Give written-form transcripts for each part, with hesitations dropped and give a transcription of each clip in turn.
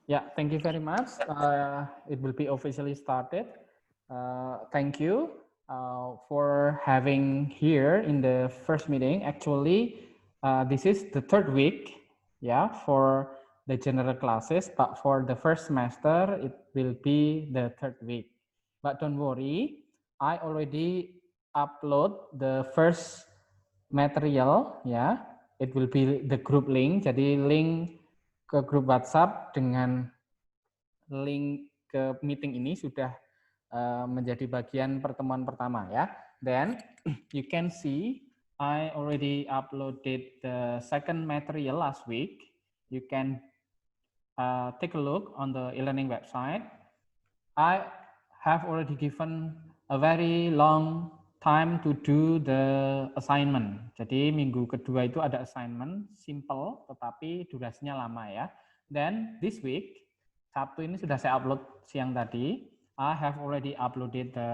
Yeah, thank you very much. It will be officially started. Thank you for having here in the first meeting. Actually, this is the third week, yeah, for the general classes, but for the first semester, it will be the third week. But don't worry, I already upload the first material, ya. It will be the group link. Jadi link ke grup WhatsApp dengan link ke meeting ini sudah menjadi bagian pertemuan pertama ya. Then you can see I already uploaded the second material last week. You can take a look on the e-learning website. I have already given a very long time to do the assignment. Jadi minggu kedua itu ada assignment, simple, tetapi durasinya lama ya. Then this week, Sabtu ini sudah saya upload siang tadi. I have already uploaded the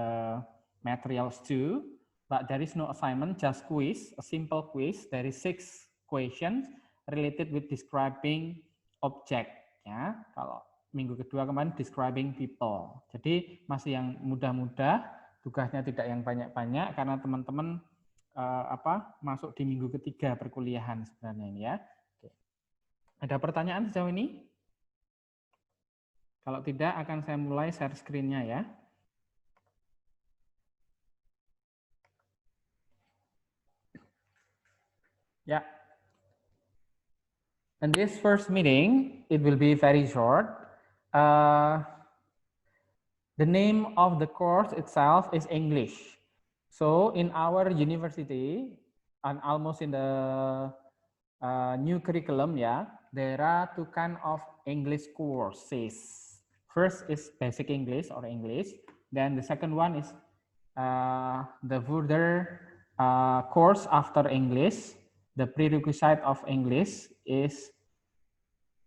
materials too, but there is no assignment, just quiz, a simple quiz. There is 6 questions related with describing object. Ya, kalau minggu kedua kemarin describing people. Jadi masih yang mudah-mudah, tugasnya tidak yang banyak-banyak karena teman-teman masuk di minggu ketiga perkuliahan sebenarnya ini ya. Oke. Ada pertanyaan sejauh ini? Kalau tidak akan saya mulai share screen-nya ya. Ya. And this first meeting, it will be very short. The name of the course itself is English. So in our university, and almost in the new curriculum, yeah, there are 2 kinds of English courses. First is basic English or English. Then the second one is the further course after English. The prerequisite of English is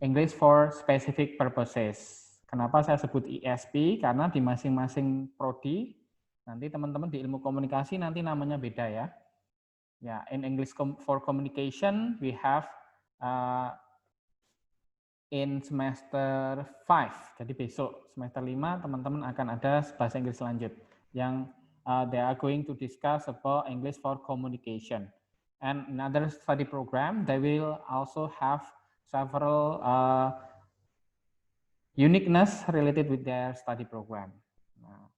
English for specific purposes. Kenapa saya sebut ISP? Karena di masing-masing prodi, nanti teman-teman di ilmu komunikasi nanti namanya beda ya. Ya, in English for communication, we have in semester 5. Jadi besok semester 5 teman-teman akan ada bahasa Inggris lanjut yang they are going to discuss about English for communication. And another study program, they will also have several uniqueness related with their study program. Now,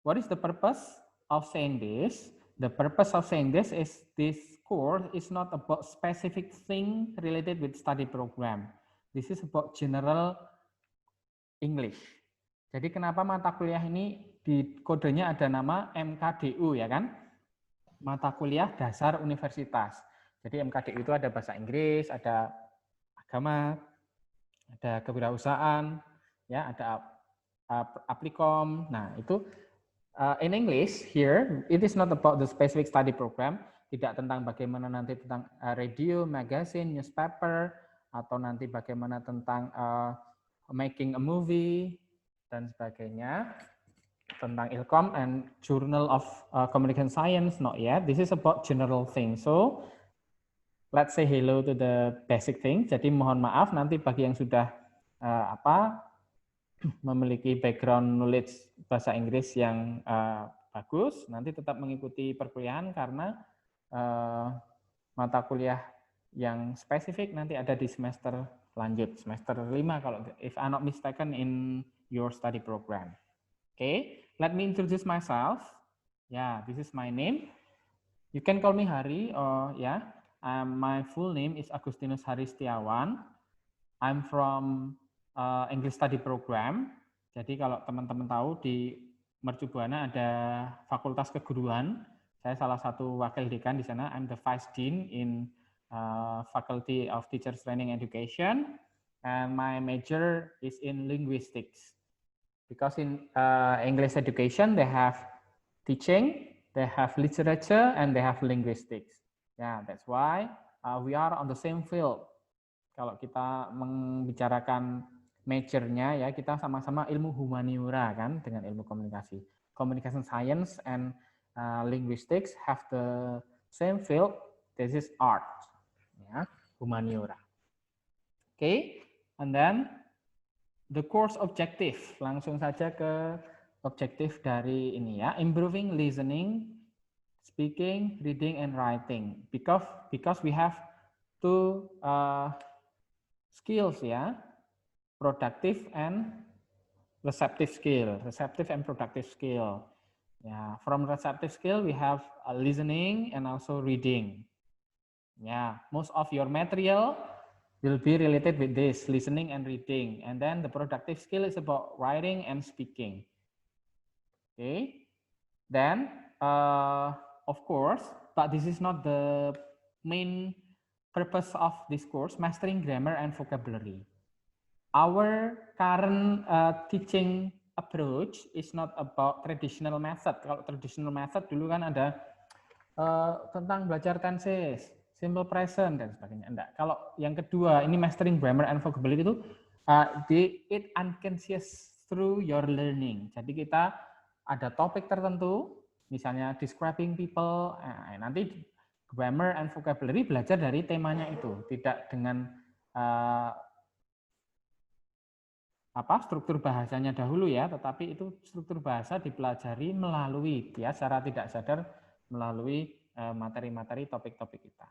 what is the purpose of saying this? The purpose of saying this is this course is not about specific thing related with study program. This is about general English. Jadi kenapa mata kuliah ini di kodenya ada nama MKDU ya kan? Mata kuliah dasar universitas. Jadi MKDU itu ada bahasa Inggris, ada agama, ada kewirausahaan, ya ada aplikom. Nah itu in English here, it is not about the specific study program, tidak tentang bagaimana nanti tentang radio, magazine, newspaper, atau nanti bagaimana tentang making a movie dan sebagainya, tentang Ilkom and Journal of Communication Science, not yet. This is about general things. So let's say hello to the basic thing. Jadi mohon maaf nanti bagi yang sudah memiliki background knowledge bahasa Inggris yang bagus, nanti tetap mengikuti perkuliahan karena mata kuliah yang spesifik nanti ada di semester lanjut, semester 5 kalau if I'm not mistaken in your study program. Okay, let me introduce myself. Yeah, this is my name. You can call me Hari or yeah. My full name is Agustinus Hari Setiawan. I'm from English Study Program. Jadi kalau teman-teman tahu di Mercu Buana ada Fakultas Keguruan. Saya salah satu wakil dekan di sana. I'm the Vice Dean in Faculty of Teachers Training Education, and my major is in linguistics. Because in English education they have teaching, they have literature, and they have linguistics. Yeah, that's why we are on the same field. Kalau kita membicarakan majornya ya kita sama-sama ilmu humaniora kan dengan ilmu komunikasi. Communication science and linguistics have the same field. This is art, ya, humaniora. Okay, and then the course objective. Langsung saja ke objektif dari ini ya. Improving listening, speaking, reading, and writing. Because we have two skills ya, productive and receptive skill. Receptive and productive skill. Yeah, from receptive skill we have listening and also reading. Yeah, most of your material will be related with this, listening and reading. And then the productive skill is about writing and speaking. Okay. Then, of course, but this is not the main purpose of this course, mastering grammar and vocabulary. Our current teaching approach is not about traditional method. Kalau traditional method dulu kan ada tentang belajar tenses, simple present dan sebagainya. Enggak. Kalau yang kedua ini mastering grammar and vocabulary itu it unconscious through your learning. Jadi kita ada topik tertentu, misalnya describing people, nanti grammar and vocabulary belajar dari temanya itu, tidak dengan struktur bahasanya dahulu ya, tetapi itu struktur bahasa dipelajari melalui ya secara tidak sadar melalui materi-materi topik-topik kita.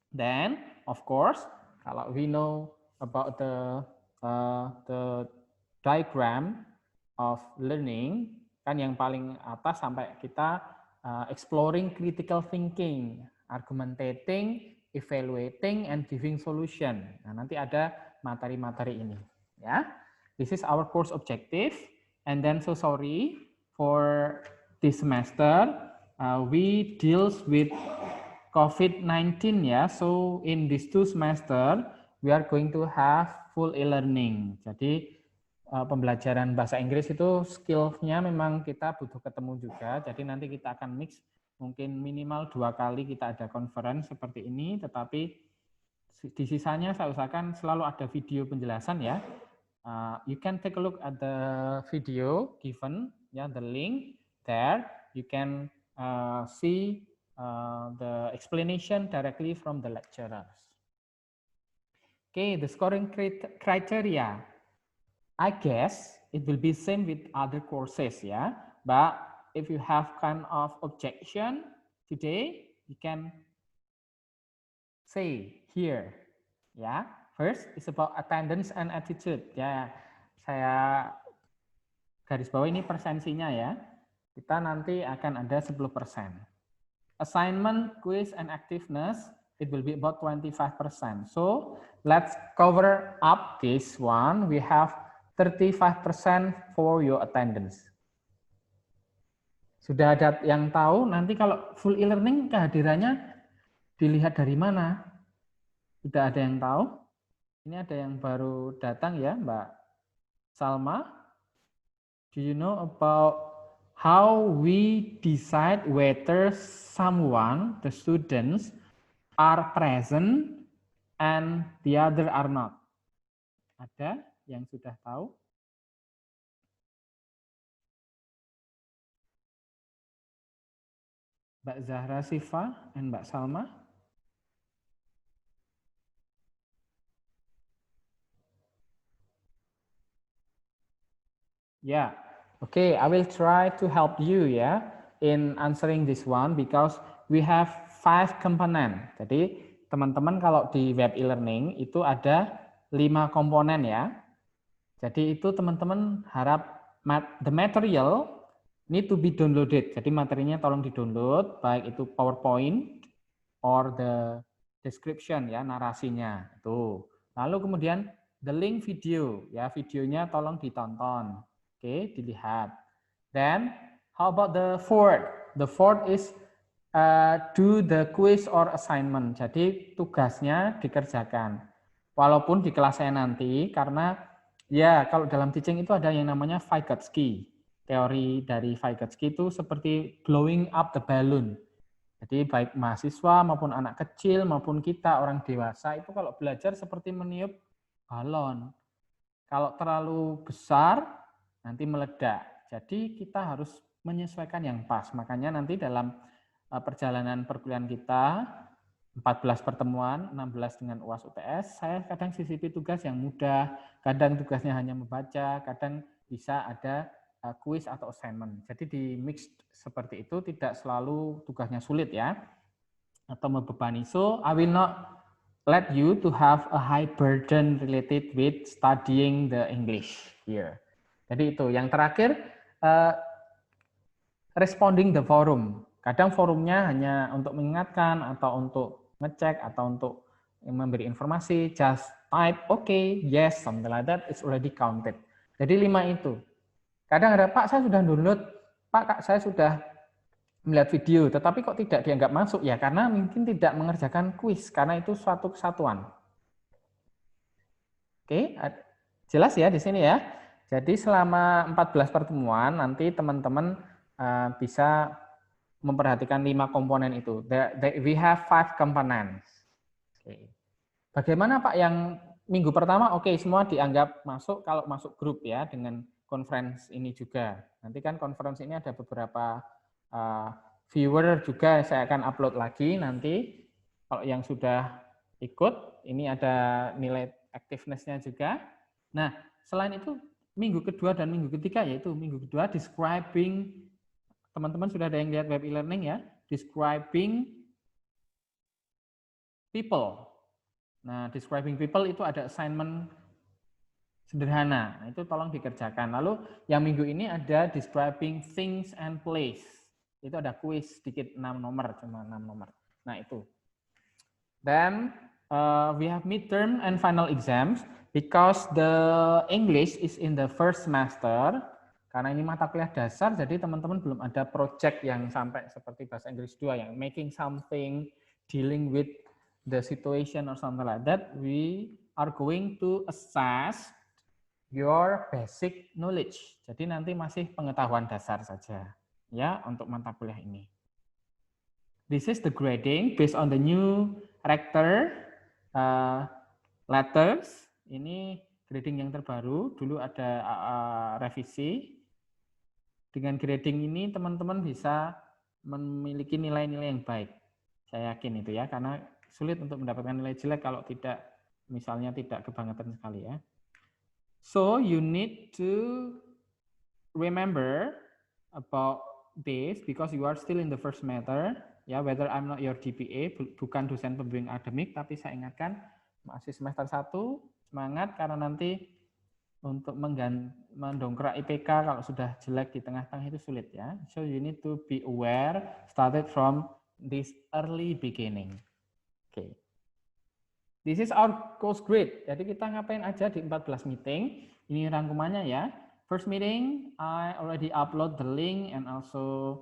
Then, of course, kalau we know about the diagram of learning, kan yang paling atas sampai kita exploring critical thinking, argumentating, evaluating, and giving solution. Nah, nanti ada materi-materi ini. Ya, this is our course objective. And then so sorry for this semester we deals with COVID-19 ya. So in these 2 semester we are going to have full e-learning. Jadi pembelajaran bahasa Inggris itu skill-nya memang kita butuh ketemu juga. Jadi nanti kita akan mix, mungkin minimal 2 kali kita ada conference seperti ini, tetapi di sisanya saya usahakan selalu ada video penjelasan ya. You can take a look at the video given, ya, the link there. You can see the explanation directly from the lecturers. Okay, the scoring criteria. I guess it will be same with other courses, yeah. But if you have kind of objection today, you can say here, yeah. First is about attendance and attitude. Ya, saya garis bawah ini persensinya ya. Kita nanti akan ada 10%. Assignment, quiz, and activeness, it will be about 25%. So let's cover up this one. We have 35% for your attendance. Sudah ada yang tahu nanti kalau full e-learning kehadirannya dilihat dari mana? Sudah ada yang tahu? Ini ada yang baru datang ya, Mbak Salma. Do you know about how we decide whether someone, the students, are present and the other are not? Ada yang sudah tahu? Mbak Zahra Sifa dan Mbak Salma? Yeah, okay, I will try to help you ya in answering this one because we have 5 component. Jadi teman-teman kalau di web e-learning itu ada 5 komponen ya. Jadi itu teman-teman harap the material need to be downloaded. Jadi materinya tolong di-download, baik itu PowerPoint or the description ya, narasinya itu. Lalu kemudian the link video ya, videonya tolong ditonton. Oke, dilihat. Then, how about the fourth? The fourth is do the quiz or assignment. Jadi tugasnya dikerjakan. Walaupun di kelas saya nanti, karena ya kalau dalam teaching itu ada yang namanya Vygotsky. Teori dari Vygotsky itu seperti blowing up the balloon. Jadi baik mahasiswa maupun anak kecil maupun kita orang dewasa itu kalau belajar seperti meniup balon. Kalau terlalu besar nanti meledak. Jadi kita harus menyesuaikan yang pas. Makanya nanti dalam perjalanan perkuliahan kita, 14 pertemuan, 16 dengan UAS UTS, saya kadang sisipi tugas yang mudah, kadang tugasnya hanya membaca, kadang bisa ada kuis atau assignment. Jadi di mix seperti itu tidak selalu tugasnya sulit ya, atau membebani. So, I will not let you to have a high burden related with studying the English here. Jadi itu. Yang terakhir, responding the forum. Kadang forumnya hanya untuk mengingatkan atau untuk ngecek atau untuk memberi informasi, just type okay, yes, something like that, it's already counted. Jadi 5 itu. Kadang ada, Pak saya sudah download, Pak Kak saya sudah melihat video, tetapi kok tidak dianggap masuk ya, karena mungkin tidak mengerjakan kuis, karena itu suatu kesatuan. Oke, jelas ya di sini ya. Jadi selama 14 pertemuan nanti teman-teman bisa memperhatikan 5 komponen itu. We have 5 components. Oke. Bagaimana Pak yang minggu pertama? Oke, semua dianggap masuk kalau masuk grup ya dengan conference ini juga. Nanti kan conference ini ada beberapa viewer juga saya akan upload lagi nanti. Kalau yang sudah ikut, ini ada nilai activeness-nya juga. Nah, selain itu minggu kedua dan minggu ketiga yaitu minggu kedua describing. Teman-teman sudah ada yang lihat web e-learning ya, describing people. Nah, describing people itu ada assignment sederhana, nah, itu tolong dikerjakan. Lalu yang minggu ini ada describing things and place. Itu ada kuis sedikit 6 nomor, cuma 6 nomor. Nah, itu. Then we have midterm and final exams because the English is in the first semester. Karena ini mata kuliah dasar, jadi teman-teman belum ada project yang sampai seperti bahasa Inggris 2 yang making something, dealing with the situation or something like that. We are going to assess your basic knowledge. Jadi nanti masih pengetahuan dasar saja ya untuk mata kuliah ini. This is the grading based on the new rector letters. Ini grading yang terbaru. Dulu ada revisi. Dengan grading ini teman-teman bisa memiliki nilai-nilai yang baik. Saya yakin itu ya, karena sulit untuk mendapatkan nilai jelek kalau tidak, misalnya tidak kebangetan sekali ya. So you need to remember about this because you are still in the first semester. Ya, whether I'm not your GPA, bukan dosen pembimbing akademik, tapi saya ingatkan masih semester 1, semangat karena nanti untuk mendongkrak IPK kalau sudah jelek di tengah-tengah itu sulit ya. So you need to be aware, started from this early beginning. Okay. This is our course grid. Jadi kita ngapain aja di 14 meeting. Ini rangkumannya ya. First meeting, I already upload the link and also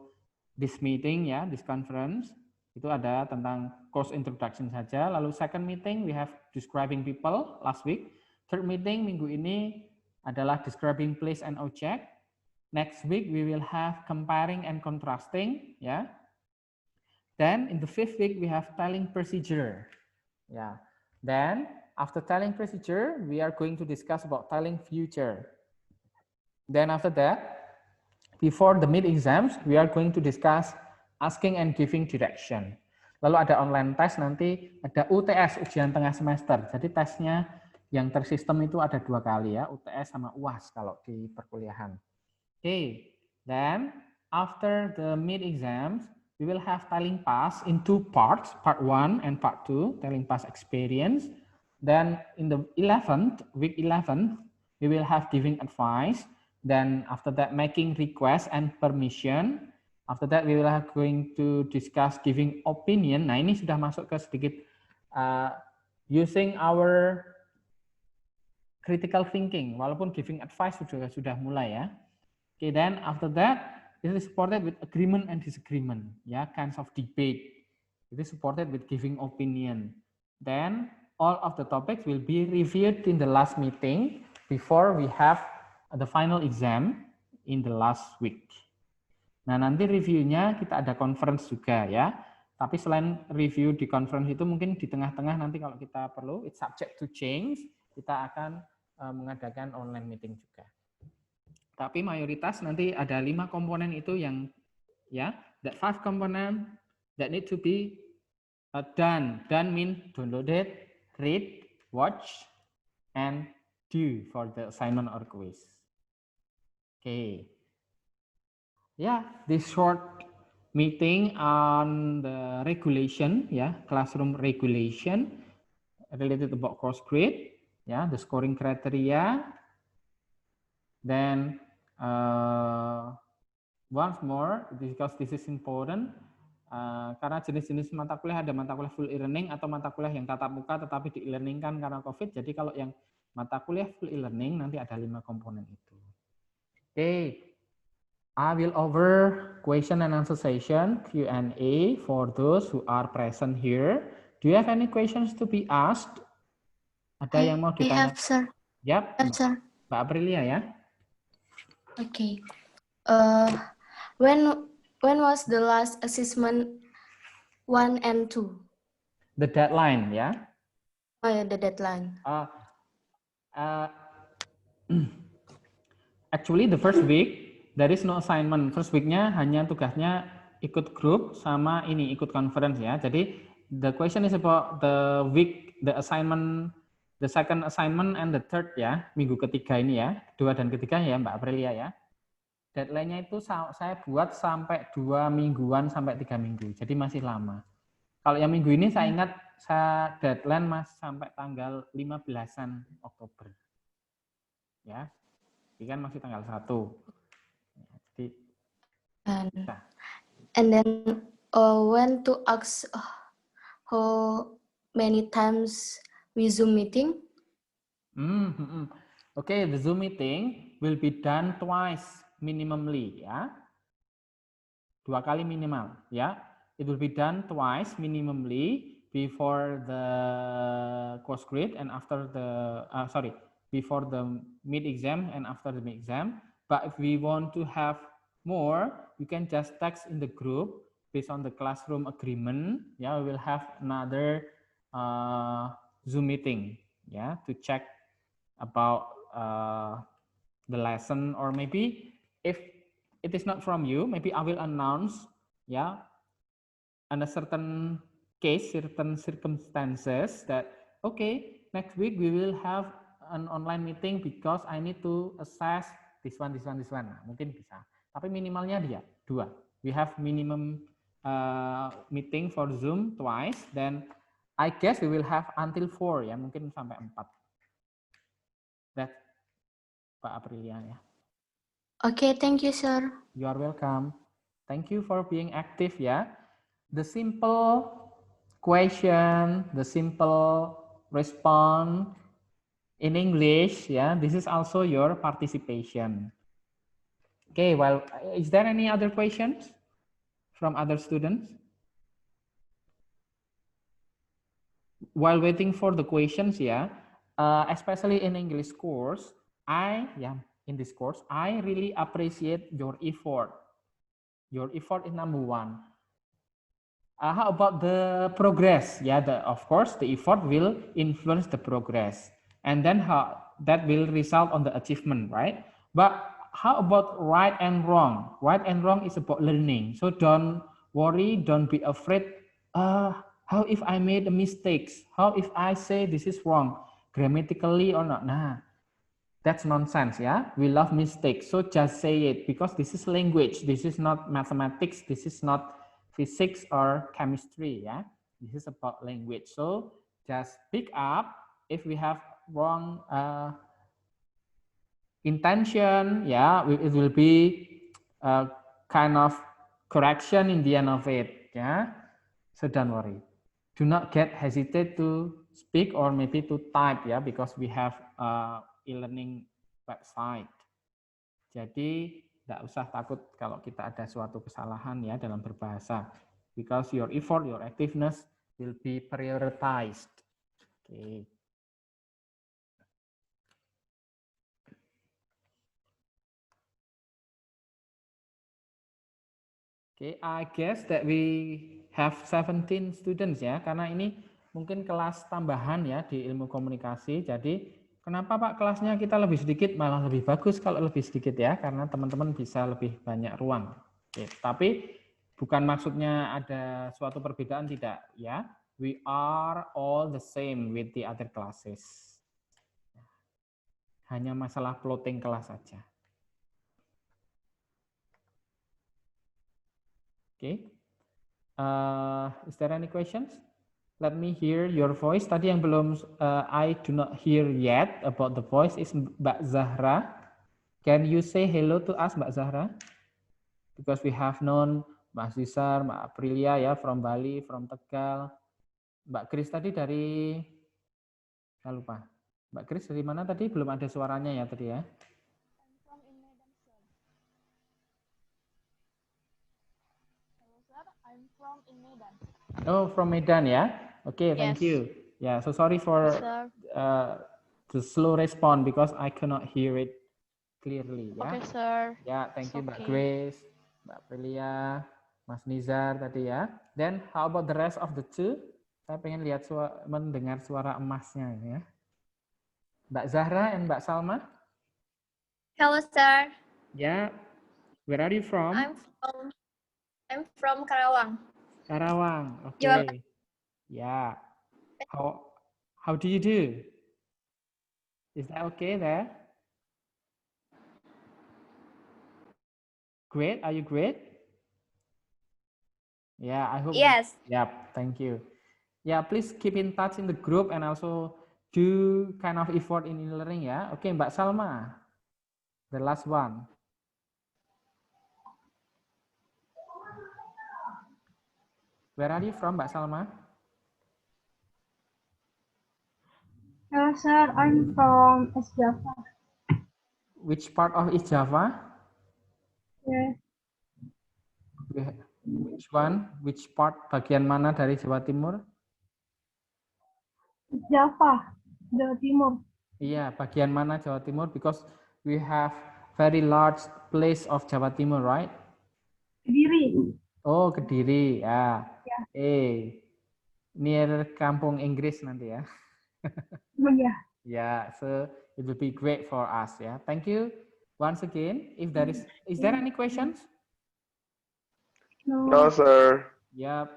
this meeting ya, this conference. Itu ada tentang course introduction saja. Lalu second meeting, we have describing people last week. Third meeting minggu ini adalah describing place and object. Next week we will have comparing and contrasting. Ya. Then in the fifth week we have telling procedure. Ya. Then after telling procedure we are going to discuss about telling future. Then after that, before the mid exams we are going to discuss asking and giving direction. Lalu ada online test, nanti ada UTS, ujian tengah semester. Jadi tesnya yang tersistem itu ada 2 kali ya, UTS sama UAS kalau di perkuliahan. Okay, then after the mid exams, we will have telling pass in 2 parts, part 1 and part 2, telling pass experience. Then in the 11th, week 11, we will have giving advice. Then after that, making request and permission. After that, we will have going to discuss giving opinion. Nah, ini sudah masuk ke sedikit using our critical thinking. Walaupun giving advice sudah mulai ya. Okay, then after that, it is supported with agreement and disagreement. Ya, kinds of debate. It is supported with giving opinion. Then all of the topics will be reviewed in the last meeting before we have the final exam in the last week. Nah, nanti reviewnya kita ada conference juga ya. Tapi selain review di conference itu mungkin di tengah-tengah nanti kalau kita perlu, it's subject to change, kita akan mengadakan online meeting juga. Tapi mayoritas nanti ada 5 komponen itu yang ya, that 5 component that need to be Done means downloaded, read, watch, and do for the assignment or quiz. Okay. Yeah, this short meeting on the regulation, classroom regulation related about course grade, the scoring criteria. Then once more, because this is important, karena jenis-jenis mata kuliah ada mata kuliah full e-learning atau mata kuliah yang tatap muka tetapi di e-learning kan karena COVID. Jadi kalau yang mata kuliah full e-learning nanti ada 5 komponen itu. Okay, I will over question and answer session Q&A for those who are present here. Do you have any questions to be asked? Ada yang mau ditanya? I have, sir. Yep, I have, sir. Mbak Aprilia ya. Okay. When was the last assessment 1 and 2? The deadline, ya. Oh yeah, the deadline. Actually, the first week there is no assignment. First weeknya hanya tugasnya ikut grup sama ini ikut conference ya. Jadi the question is about the week, the assignment, the second assignment and the third ya, minggu ketiga ini ya, 2 dan ketiga ya Mbak Aprilia ya. Deadline-nya itu saya buat sampai 2 mingguan sampai 3 minggu. Jadi masih lama. Kalau yang minggu ini saya ingat saya deadline sampai tanggal 15-an Oktober. Ya. Ini kan masih tanggal 1. Jadi, and then when to ask how many times we Zoom meeting? Okay, the Zoom meeting will be done twice minimally ya. 2 kali minimal ya. It will be done twice minimally before the course grade and after the before the mid exam and after the mid exam. But if we want to have more, you can just text in the group based on the classroom agreement. Yeah, we will have another Zoom meeting, to check about the lesson, or maybe if it is not from you, maybe I will announce, in a certain case, certain circumstances that okay, next week we will have an online meeting because I need to assess this one. Nah, mungkin bisa. Tapi minimalnya dia 2. We have minimum meeting for Zoom twice. Then I guess we will have until 4 ya, mungkin sampai 4. That Pak Aprilia ya. Okay, thank you, sir. You are welcome. Thank you for being active ya. The simple question, the simple response in English, this is also your participation. Okay, well, is there any other questions from other students? While waiting for the questions, especially in English course, in this course, I really appreciate your effort. Your effort is number 1. How about the progress? Of course, the effort will influence the progress. And then how that will result on the achievement, right? But how about right and wrong? Right and wrong is about learning. So don't worry, don't be afraid. How if I made a mistakes? How if I say this is wrong, grammatically or not? Nah, that's nonsense, We love mistakes. So just say it, because this is language. This is not mathematics. This is not physics or chemistry, This is about language. So just pick up if we have wrong intention, it will be a kind of correction in the end of it, So don't worry. Do not get hesitate to speak or maybe to type, because we have e-learning website. Jadi tidak usah takut kalau kita ada suatu kesalahan dalam berbahasa, because your effort, your activeness will be prioritized. Okay. Okay, I guess that we have 17 students karena ini mungkin kelas tambahan di ilmu komunikasi. Jadi kenapa Pak kelasnya kita lebih sedikit? Malah lebih bagus kalau lebih sedikit karena teman-teman bisa lebih banyak ruang. Oke, tapi bukan maksudnya ada suatu perbedaan, tidak We are all the same with the other classes. Hanya masalah plotting kelas saja. Okay. Is there any questions? Let me hear your voice. Tadi yang belum I do not hear yet about the voice is Mbak Zahra. Can you say hello to us, Mbak Zahra? Because we have known Mbak Zisar, Mbak Aprilia ya, from Bali, from Tegal. Mbak Kris tadi dari, saya lupa. Mbak Kris dari mana tadi? Belum ada suaranya ya tadi ya. I'm from in Medan. Oh, from Medan ya. Okay, thank Yes. you. Yeah, so sorry for Sir. the slow response because I cannot hear it clearly. Ya. Okay, sir. Ya, thank you Mbak Okay. Grace, Mbak Aprilia, Mas Nizar tadi ya. Then how about the rest of the two? Saya pengen lihat mendengar suara emasnya ya. Mbak Zahra and Mbak Salma. Hello, sir. Yeah. Where are you from? I'm from Karawang. Karawang. Jawa Okay. Yeah. How do you do? Is that okay there? Great. Are you great? Yeah, I hope. Yes. Yep. Thank you. Yeah, please keep in touch in the group and also do kind of effort in e-learning ya. Okay, Mbak Salma. The last one. Where are you from, Mbak Salma? Hello, sir. I'm from East Java. Which part of East Java? Yeah. Which one? Which part? Bagian mana dari Jawa Timur? East Java, Jawa Timur. Iya, bagian mana Jawa Timur? Because we have very large place of Jawa Timur, right? Kediri. Oh, Kediri, ya. Ya. Near kampung Inggris nanti ya. Oh, yeah. Yeah, so it will be great for us. Yeah, thank you once again. If there is there any questions? No, sir. Yep.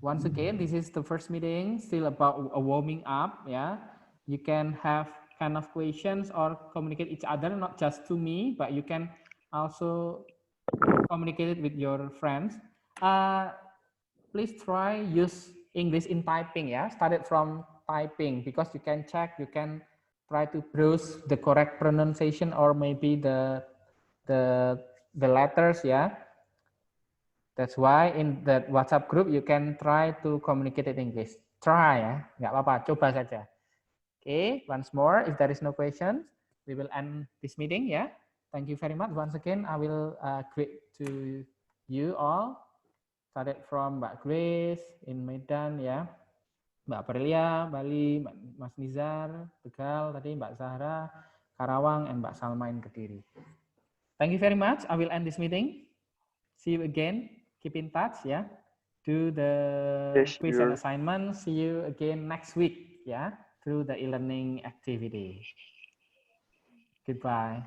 Once again, this is the first meeting, still about a warming up. Yeah, you can have kind of questions or communicate each other, not just to me, but you can also communicate it with your friends. Please try use English in typing. Yeah, start it from typing because you can check, you can try to browse the correct pronunciation or maybe the letters. Yeah. That's why in that WhatsApp group you can try to communicate in English. Try ya, nggak apa-apa, coba saja. Okay, once more, if there is no questions, we will end this meeting ya. Thank you very much. Once again, I will greet to you all. Started from Mbak Grace in Medan ya, Mbak Aprilia, Bali, Mas Nizar, Tegal, tadi Mbak Zahra, Karawang, and Mbak Salma in Kediri. Thank you very much. I will end this meeting. See you again. Keep in touch, yeah. Do the quiz and assignment. See you again next week, yeah, through the e-learning activity. Goodbye.